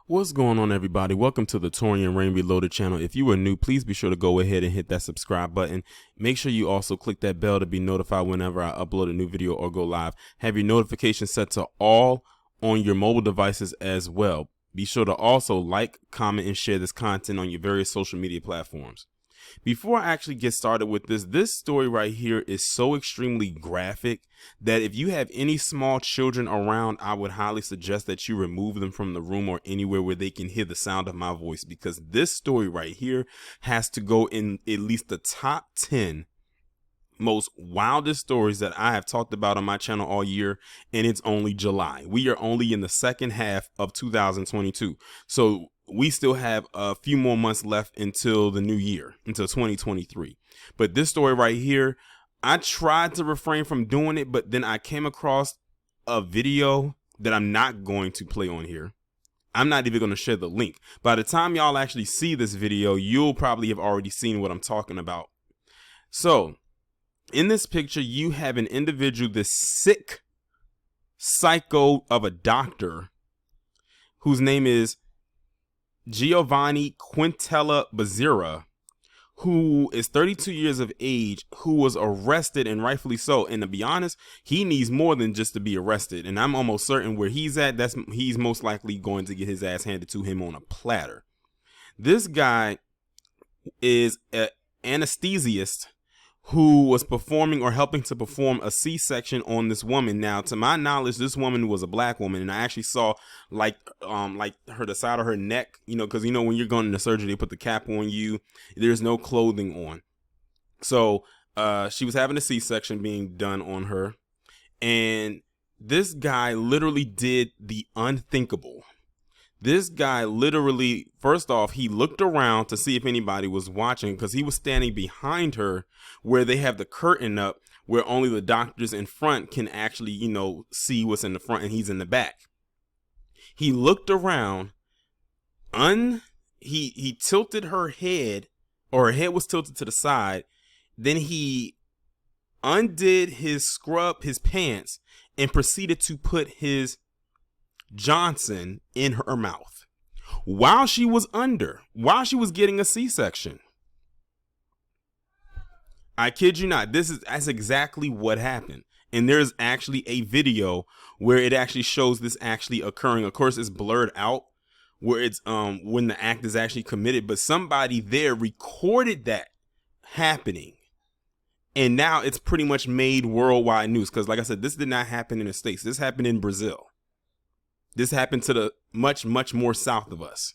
What's going on, everybody? Welcome to the Taurean Rain Reloaded channel. If you are new, please be sure to go ahead and hit that subscribe button. Make sure you also click that bell to be notified whenever I upload a new video or go live. Have your notifications set to all on your mobile devices as well. Be sure to also like, comment, and share this content on your various social media platforms. Before I actually get started with this story right here is so extremely graphic that if you have any small children around, I would highly suggest that you remove them from the room or anywhere where they can hear the sound of my voice, because this story right here has to go in at least the top 10 most wildest stories that I have talked about on my channel all year, and it's only July. We are only in the second half of 2022. So we still have a few more months left until the new year, until 2023. But this story right here, I tried to refrain from doing it, but then I came across a video that I'm not going to play on here. I'm not even going to share the link. By the time y'all actually see this video, you'll probably have already seen what I'm talking about. So in this picture, you have an individual, this sick psycho of a doctor, whose name is Giovanni Quintella Bezerra, who is 32 years of age, who was arrested, and rightfully so. And to be honest, he needs more than just to be arrested. And I'm almost certain where he's at, he's most likely going to get his ass handed to him on a platter. This guy is an anesthesiast who was performing or helping to perform a C-section on this woman. Now, to my knowledge, this woman was a black woman, and I actually saw like the side of her neck, because when you're going into surgery, they put the cap on you. There's no clothing on. So she was having a C-section being done on her, and this guy literally did the unthinkable. This guy literally, first off, he looked around to see if anybody was watching, because he was standing behind her where they have the curtain up where only the doctors in front can actually, see what's in the front, and he's in the back. He looked around, he tilted her head, or her head was tilted to the side. Then he undid his pants, and proceeded to put his Johnson in her mouth while she was getting a C-section. I kid you not, that's exactly what happened. And there's actually a video where it actually shows this actually occurring. Of course, it's blurred out where it's when the act is actually committed, but somebody there recorded that happening. And now it's pretty much made worldwide news, because like I said, this did not happen in the States. This happened in Brazil. This happened to the much more south of us.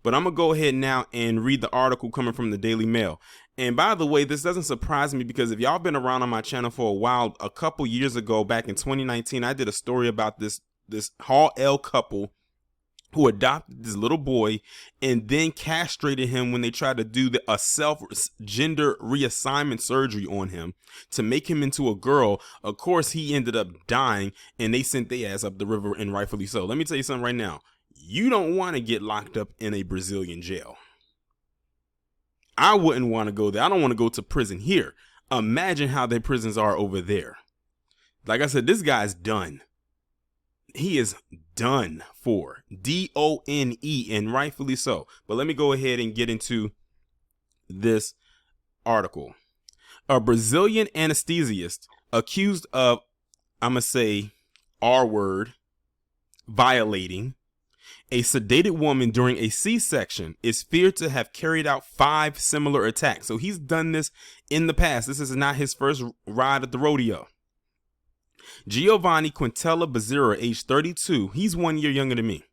But I'm going to go ahead now and read the article coming from the Daily Mail. And by the way, this doesn't surprise me, because if y'all been around on my channel for a while, a couple years ago, back in 2019, I did a story about this Hall L couple who adopted this little boy and then castrated him when they tried to do a self-gender reassignment surgery on him to make him into a girl. Of course, he ended up dying, and they sent their ass up the river, and rightfully so. Let me tell you something right now. You don't want to get locked up in a Brazilian jail. I wouldn't want to go there. I don't want to go to prison here. Imagine how their prisons are over there. Like I said, this guy's done. He is done for. D-O-N-E, and rightfully so. But let me go ahead and get into this article. A Brazilian anesthesiast accused of, I'm going to say R-word, violating a sedated woman during a C-section is feared to have carried out 5 similar attacks. So he's done this in the past. This is not his first ride at the rodeo. Giovanni Quintella Bezerra, age 32, he's 1 year younger than me,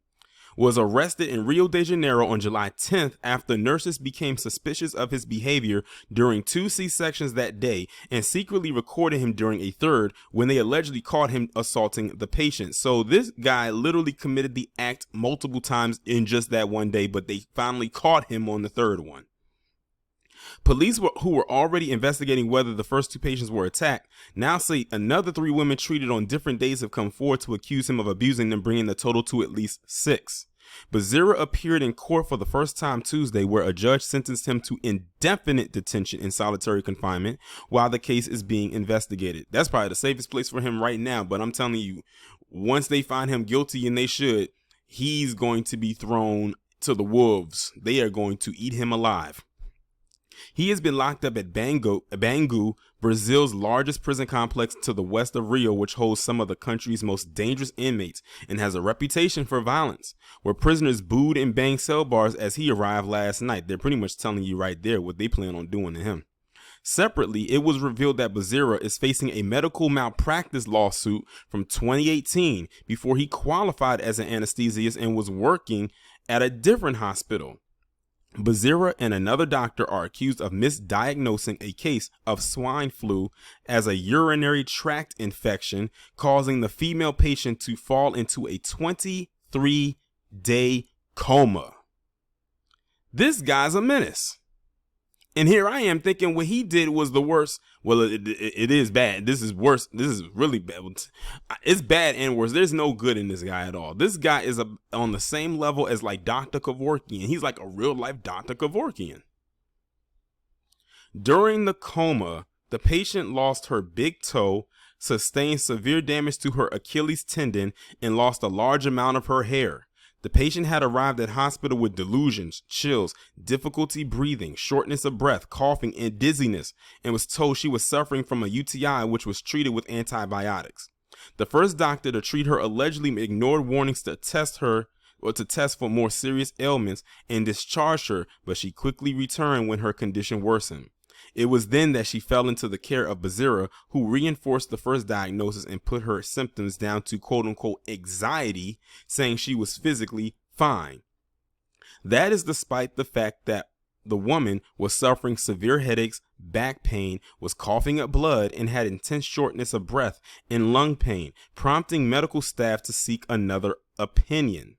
was arrested in Rio de Janeiro on July 10th after nurses became suspicious of his behavior during 2 C-sections that day and secretly recorded him during a third when they allegedly caught him assaulting the patient. So this guy literally committed the act multiple times in just that one day, but they finally caught him on the third one. Police who were already investigating whether the first 2 patients were attacked now say another 3 women treated on different days have come forward to accuse him of abusing them, bringing the total to at least 6. Bezerra appeared in court for the first time Tuesday, where a judge sentenced him to indefinite detention in solitary confinement while the case is being investigated. That's probably the safest place for him right now, but I'm telling you, once they find him guilty, and they should, he's going to be thrown to the wolves. They are going to eat him alive. He has been locked up at Bangu, Brazil's largest prison complex to the west of Rio, which holds some of the country's most dangerous inmates and has a reputation for violence, where prisoners booed and banged cell bars as he arrived last night. They're pretty much telling you right there what they plan on doing to him. Separately, it was revealed that Bezerra is facing a medical malpractice lawsuit from 2018 before he qualified as an anesthesiologist and was working at a different hospital. Bezerra and another doctor are accused of misdiagnosing a case of swine flu as a urinary tract infection, causing the female patient to fall into a 23-day coma. This guy's a menace. And here I am thinking what he did was the worst. Well, it is bad. This is worse. This is really bad. It's bad and worse. There's no good in this guy at all. This guy is on the same level as like Dr. Kevorkian. He's like a real life Dr. Kevorkian. During the coma, the patient lost her big toe, sustained severe damage to her Achilles tendon, and lost a large amount of her hair. The patient had arrived at hospital with delusions, chills, difficulty breathing, shortness of breath, coughing, and dizziness, and was told she was suffering from a UTI which was treated with antibiotics. The first doctor to treat her allegedly ignored warnings to test for more serious ailments and discharged her, but she quickly returned when her condition worsened. It was then that she fell into the care of Bezerra, who reinforced the first diagnosis and put her symptoms down to quote-unquote anxiety, saying she was physically fine. That is despite the fact that the woman was suffering severe headaches, back pain, was coughing up blood, and had intense shortness of breath and lung pain, prompting medical staff to seek another opinion.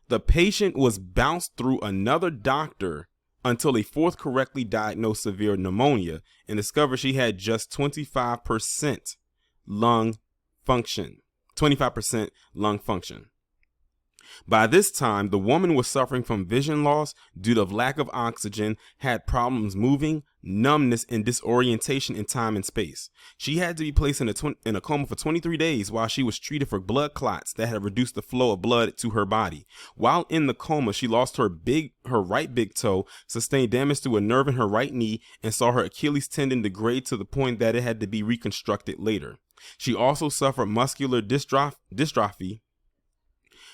The patient was bounced through another doctor until a fourth correctly diagnosed severe pneumonia and discovered she had just 25% lung function. 25% lung function. By this time, the woman was suffering from vision loss due to lack of oxygen, had problems moving, numbness, and disorientation in time and space. She had to be placed in a coma for 23 days while she was treated for blood clots that had reduced the flow of blood to her body. While in the coma, she lost her right big toe, sustained damage to a nerve in her right knee, and saw her Achilles tendon degrade to the point that it had to be reconstructed later. She also suffered muscular dystrophy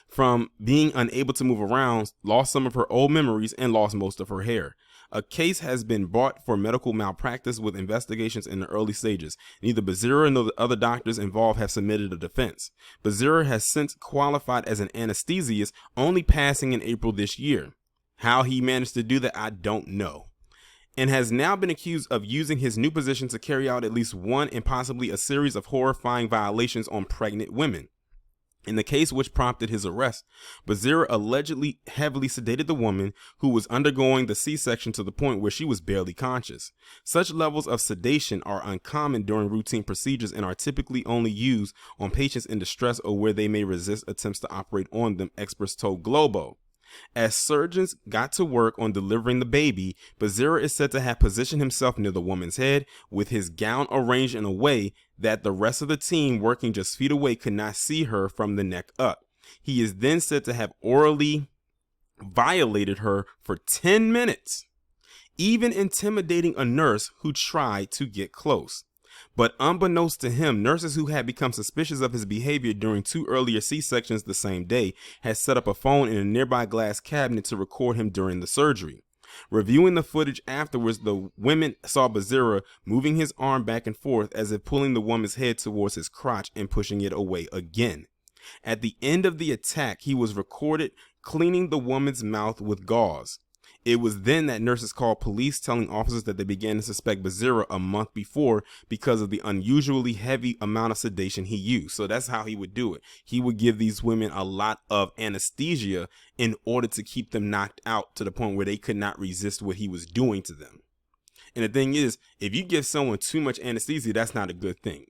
from being unable to move around, lost some of her old memories, and lost most of her hair. A case has been brought for medical malpractice with investigations in the early stages. Neither Bezerra nor the other doctors involved have submitted a defense. Bezerra has since qualified as an anesthesiologist, only passing in April this year. How he managed to do that, I don't know. And has now been accused of using his new position to carry out at least one and possibly a series of horrifying violations on pregnant women. In the case which prompted his arrest, Bezerra allegedly heavily sedated the woman who was undergoing the C-section to the point where she was barely conscious. Such levels of sedation are uncommon during routine procedures and are typically only used on patients in distress or where they may resist attempts to operate on them, experts told Globo. As surgeons got to work on delivering the baby, Bezerra is said to have positioned himself near the woman's head with his gown arranged in a way that the rest of the team working just feet away could not see her from the neck up. He is then said to have orally violated her for 10 minutes, even intimidating a nurse who tried to get close. But unbeknownst to him, nurses who had become suspicious of his behavior during 2 earlier C-sections the same day had set up a phone in a nearby glass cabinet to record him during the surgery. Reviewing the footage afterwards, the women saw Bezerra moving his arm back and forth as if pulling the woman's head towards his crotch and pushing it away again. At the end of the attack, he was recorded cleaning the woman's mouth with gauze. It was then that nurses called police, telling officers that they began to suspect Bezerra a month before because of the unusually heavy amount of sedation he used. So that's how he would do it. He would give these women a lot of anesthesia in order to keep them knocked out to the point where they could not resist what he was doing to them. And the thing is, if you give someone too much anesthesia, that's not a good thing.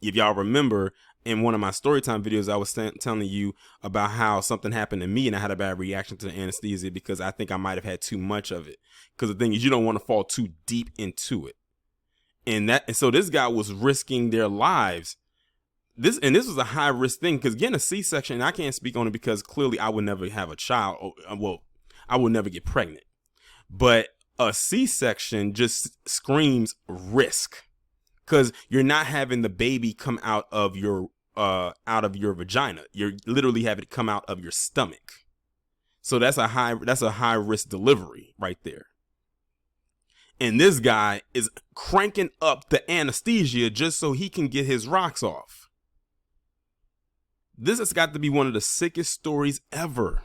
If y'all remember, in one of my storytime videos, I was telling you about how something happened to me and I had a bad reaction to the anesthesia because I think I might have had too much of it. Because the thing is, you don't want to fall too deep into it. And so this guy was risking their lives this was a high risk thing, because getting a C-section, I can't speak on it because clearly I would never have a child, or, well, I would never get pregnant. But a C-section just screams risk, because you're not having the baby come out of your vagina. You're literally having it come out of your stomach. So that's a high risk delivery right there. And this guy is cranking up the anesthesia just so he can get his rocks off. This has got to be one of the sickest stories ever.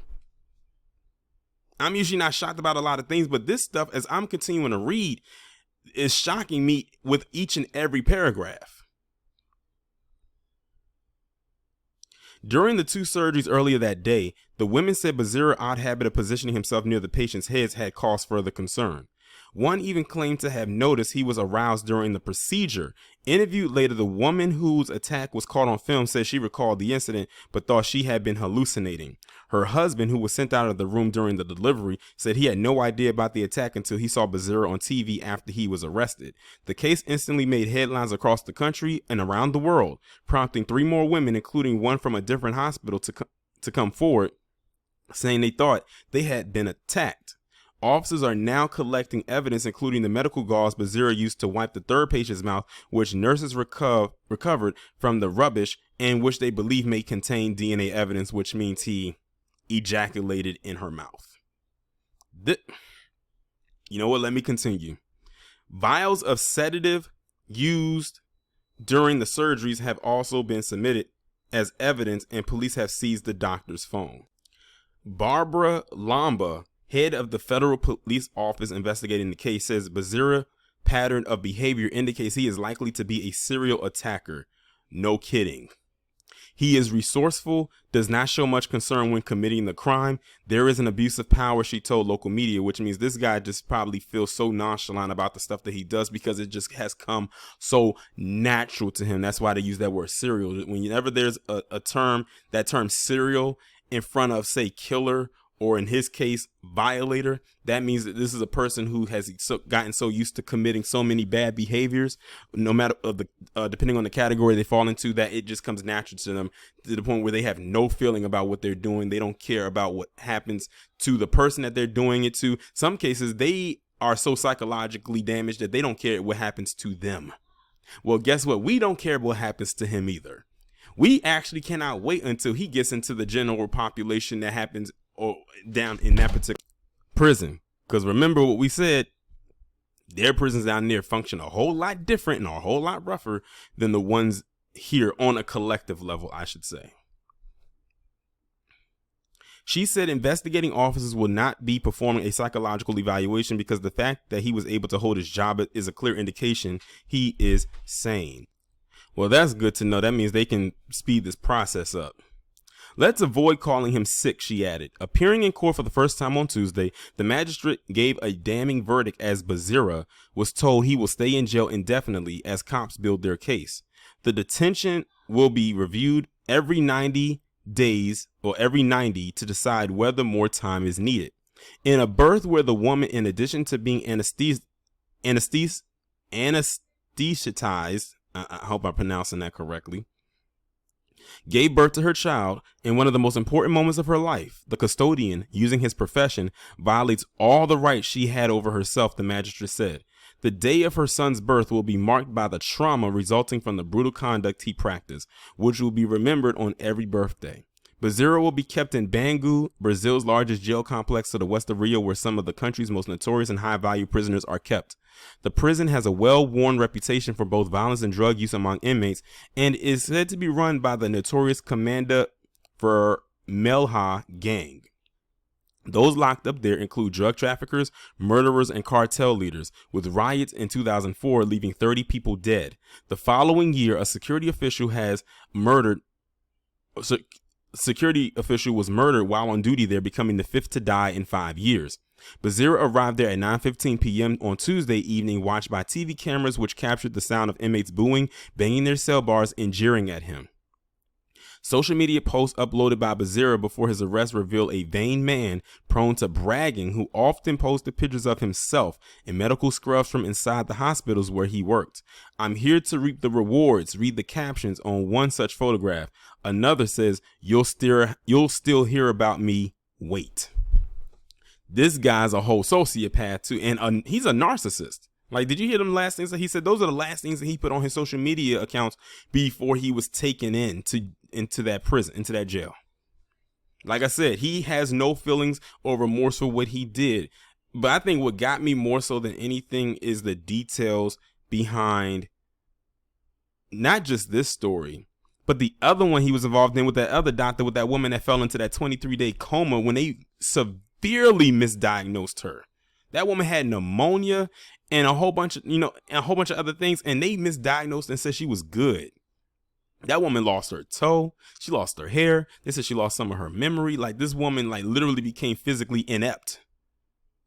I'm usually not shocked about a lot of things, but this stuff, as I'm continuing to read, is shocking me with each and every paragraph. During the 2 surgeries earlier that day, the women said Bezerra's odd habit of positioning himself near the patient's heads had caused further concern. One even claimed to have noticed he was aroused during the procedure. Interviewed later, the woman whose attack was caught on film said she recalled the incident but thought she had been hallucinating. Her husband, who was sent out of the room during the delivery, said he had no idea about the attack until he saw Bezerra on TV after he was arrested. The case instantly made headlines across the country and around the world, prompting 3 more women, including one from a different hospital, to come forward, saying they thought they had been attacked. Officers are now collecting evidence, including the medical gauze Bezerra used to wipe the 3rd patient's mouth, which nurses recovered from the rubbish and which they believe may contain DNA evidence, which means he ejaculated in her mouth. You know what? Let me continue. Vials of sedative used during the surgeries have also been submitted as evidence, and police have seized the doctor's phone. Barbara Lamba, head of the federal police office investigating the case, says Bezerra's pattern of behavior indicates he is likely to be a serial attacker. No kidding. He is resourceful, does not show much concern when committing the crime. There is an abuse of power, she told local media, which means this guy just probably feels so nonchalant about the stuff that he does because it just has come so natural to him. That's why they use that word serial. Whenever there's a term, that term serial in front of, say, killer, or in his case, violator, that means that this is a person who has gotten so used to committing so many bad behaviors, no matter depending on the category they fall into, that it just comes natural to them, to the point where they have no feeling about what they're doing. They don't care about what happens to the person that they're doing it to. Some cases, they are so psychologically damaged that they don't care what happens to them. Well, guess what? We don't care what happens to him either. We actually cannot wait until he gets into the general population that happens or down in that particular prison. Because remember what we said, their prisons down there function a whole lot different and a whole lot rougher than the ones here on a collective level, I should say. She said investigating officers will not be performing a psychological evaluation because the fact that he was able to hold his job is a clear indication he is sane. Well, that's good to know. That means they can speed this process up. Let's avoid calling him sick, she added. Appearing in court for the first time on Tuesday, the magistrate gave a damning verdict as Bezerra was told he will stay in jail indefinitely as cops build their case. The detention will be reviewed every 90 days or every 90 to decide whether more time is needed. In a birth where the woman, in addition to being anesthetized, I hope I'm pronouncing that correctly, gave birth to her child in one of the most important moments of her life. The custodian, using his profession, violates all the rights she had over herself, the magistrate said. The day of her son's birth will be marked by the trauma resulting from the brutal conduct he practiced, which will be remembered on every birthday. Bezerra will be kept in Bangu, Brazil's largest jail complex to the west of Rio, where some of the country's most notorious and high-value prisoners are kept. The prison has a well-worn reputation for both violence and drug use among inmates and is said to be run by the notorious Comanda Vermelha gang. Those locked up there include drug traffickers, murderers, and cartel leaders, with riots in 2004 leaving 30 people dead. The following year, a security official was murdered while on duty there, becoming the 5th to die in 5 years. Bezerra arrived there at 9:15 p.m. on Tuesday evening, watched by TV cameras which captured the sound of inmates booing, banging their cell bars, and jeering at him. Social media posts uploaded by Bezerra before his arrest reveal a vain man prone to bragging who often posted pictures of himself in medical scrubs from inside the hospitals where he worked. I'm here to reap the rewards. Read the captions on one such photograph. Another says, you'll still hear about me. Wait. This guy's a whole sociopath too, and he's a narcissist. Like, did you hear them last things that he said? Those are the last things that he put on his social media accounts before he was taken into that prison, into that jail. Like I said, he has no feelings or remorse for what he did. But I think what got me more so than anything is the details behind not just this story, but the other one he was involved in with that other doctor, with that woman that fell into that 23-day coma when they severely misdiagnosed her. That woman had pneumonia and a whole bunch of other things, and they misdiagnosed and said she was good. That woman lost her toe. She lost her hair. They said she lost some of her memory. Like, this woman, like, literally became physically inept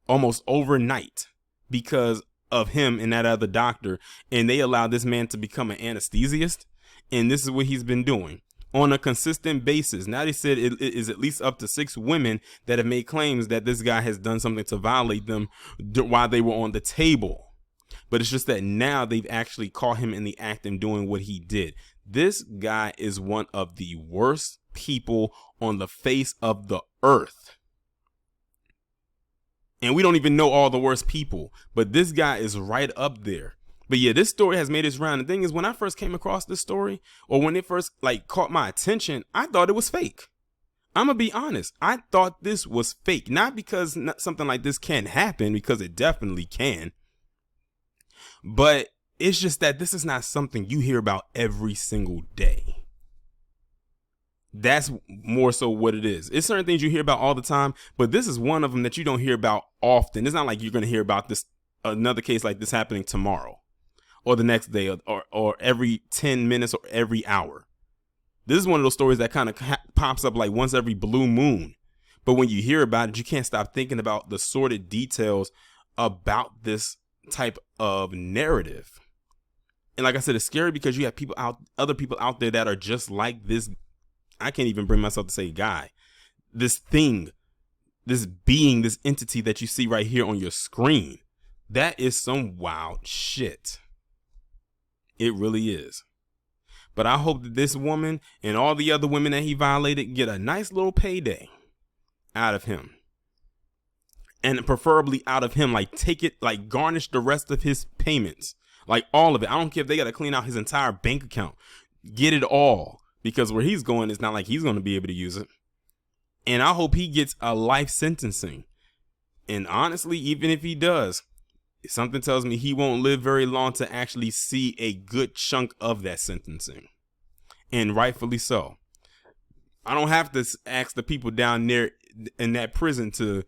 almost overnight because of him and that other doctor. And they allowed this man to become an anesthesiast. And this is what he's been doing on a consistent basis. Now they said it is at least up to 6 women that have made claims that this guy has done something to violate them while they were on the table. But it's just that now they've actually caught him in the act and doing what he did. This guy is one of the worst people on the face of the earth. And we don't even know all the worst people, but this guy is right up there. But yeah, this story has made its round. The thing is, when I first came across this story, or when it first caught my attention, I thought it was fake. I'm gonna be honest. I thought this was fake, not because something like this can happen, because it definitely can. But it's just that this is not something you hear about every single day. That's more so what it is. It's certain things you hear about all the time, but this is one of them that you don't hear about often. It's not like you're going to hear about this, another case like this happening tomorrow or the next day or every 10 minutes or every hour. This is one of those stories that kind of pops up like once every blue moon. But when you hear about it, you can't stop thinking about the sordid details about this type of narrative. And like I said, it's scary because you have other people out there that are just like this. I can't even bring myself to say guy, this thing, this being, this entity that you see right here on your screen. That is some wild shit. It really is. But I hope that this woman and all the other women that he violated get a nice little payday out of him. And preferably out of him, like take it, like garnish the rest of his payments, like all of it. I don't care if they got to clean out his entire bank account, get it all, because where he's going, it's not like he's going to be able to use it. And I hope he gets a life sentencing. And honestly, even if he does, something tells me he won't live very long to actually see a good chunk of that sentencing. And rightfully so. I don't have to ask the people down there in that prison to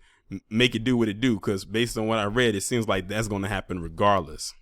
make it do what it do, because based on what I read, it seems like that's going to happen regardless.